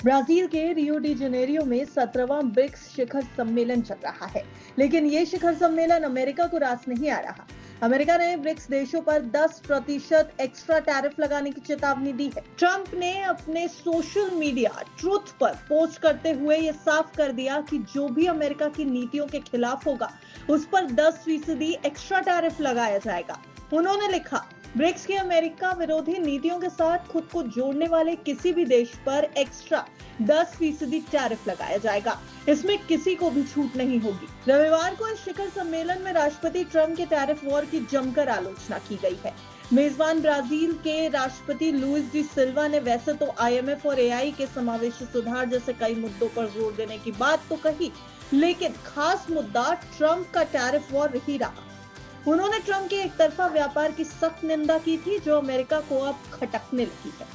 Brazil के Rio de Janeiro में 17वां BRICS शिखर सम्मेलन चल रहा है, लेकिन ये शिखर सम्मेलन अमेरिका को रास नहीं आ रहा। अमेरिका ने ब्रिक्स देशों पर 10% एक्स्ट्रा टैरिफ लगाने की चेतावनी दी है। ट्रंप ने अपने सोशल मीडिया ट्रूथ पर पोस्ट करते हुए ये साफ कर दिया कि जो भी अमेरिका की नीतियों के खिलाफ होगा, उस पर 10% एक्स्ट्रा टैरिफ लगाया जाएगा। उन्होंने लिखा, ब्रिक्स की अमेरिका विरोधी नीतियों के साथ खुद को जोड़ने वाले किसी भी देश पर एक्स्ट्रा 10% टैरिफ लगाया जाएगा। इसमें किसी को भी छूट नहीं होगी। रविवार को इस शिखर सम्मेलन में राष्ट्रपति ट्रंप के टैरिफ वॉर की जमकर आलोचना की गई है। मेजबान ब्राजील के राष्ट्रपति लुइस डी सिल्वा ने वैसे तो IMF और AI के समावेशी सुधार जैसे कई मुद्दों पर जोर देने की बात तो कही, लेकिन खास मुद्दा ट्रंप का टैरिफ वॉर ही रहा। उन्होंने ट्रंप के एक तरफा व्यापार की सख्त निंदा की थी, जो अमेरिका को अब खटकने लगी है।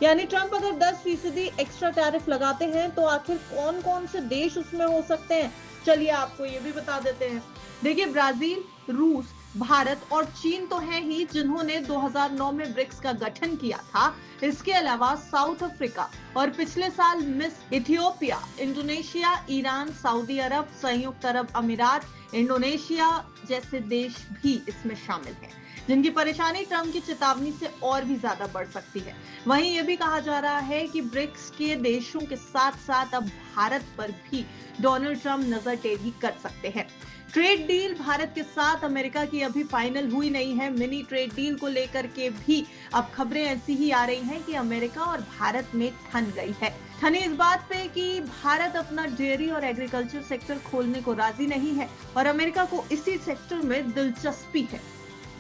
यानी ट्रंप अगर 10% एक्स्ट्रा टैरिफ लगाते हैं तो आखिर कौन कौन से देश उसमें हो सकते हैं, चलिए आपको ये भी बता देते हैं। देखिए, ब्राजील, रूस, भारत और चीन तो हैं ही जिन्होंने 2009 में ब्रिक्स का गठन किया था। इसके अलावा साउथ अफ्रीका और पिछले साल Miss Ethiopia, Indonesia, Iran, Saudi Arab, संयुक्त अरब अमीरात, इंडोनेशिया जैसे देश भी इसमें शामिल हैं, जिनकी परेशानी ट्रंप की चेतावनी से और भी ज्यादा बढ़ सकती है। वहीं यह भी कहा जा रहा है कि ब्रिक्स के देशों के साथ साथ अब भारत पर भी डोनाल्ड ट्रंप नजर टेढ़ी कर सकते हैं। ट्रेड डील भारत के साथ अमेरिका की अभी फाइनल हुई नहीं है। मिनी ट्रेड डील को लेकर के भी अब खबरें ऐसी ही आ रही हैं कि अमेरिका और भारत में ठन गई है। ठनी इस बात पे कि भारत अपना डेयरी और एग्रीकल्चर सेक्टर खोलने को राजी नहीं है और अमेरिका को इसी सेक्टर में दिलचस्पी है।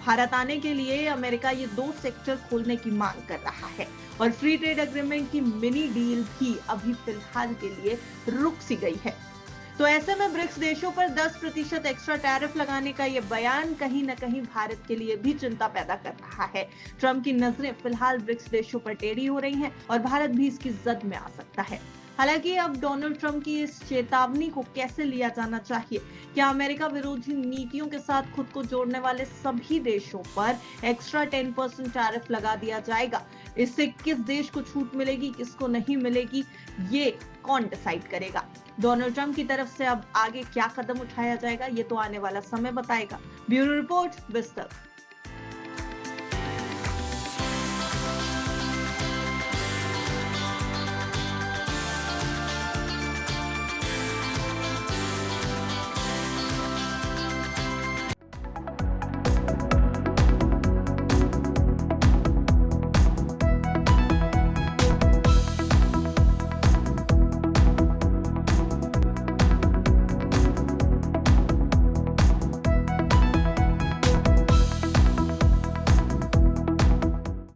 भारत आने के लिए अमेरिका ये 2 सेक्टर खोलने की मांग कर रहा है और फ्री ट्रेड एग्रीमेंट की मिनी डील भी अभी फिलहाल के लिए रुक सी गई है। तो ऐसे में ब्रिक्स देशों पर 10% एक्स्ट्रा टैरिफ लगाने का ये बयान कहीं न कहीं भारत के लिए भी चिंता पैदा कर रहा है। ट्रंप की नजरें फिलहाल ब्रिक्स देशों पर टेढ़ी हो रही हैं और भारत भी इसकी जद में आ सकता है। हालांकि अब डोनाल्ड ट्रंप की इस चेतावनी को कैसे लिया जाना चाहिए? क्या अमेरिका विरोधी नीतियों के साथ खुद को जोड़ने वाले सभी देशों पर एक्स्ट्रा 10% टैरिफ लगा दिया जाएगा? इससे किस देश को छूट मिलेगी, किसको नहीं मिलेगी, ये कौन डिसाइड करेगा? डोनाल्ड ट्रंप की तरफ से अब आगे क्या कदम उठाया जाएगा, ये तो आने वाला समय बताएगा। ब्यूरो रिपोर्ट, विस्तार।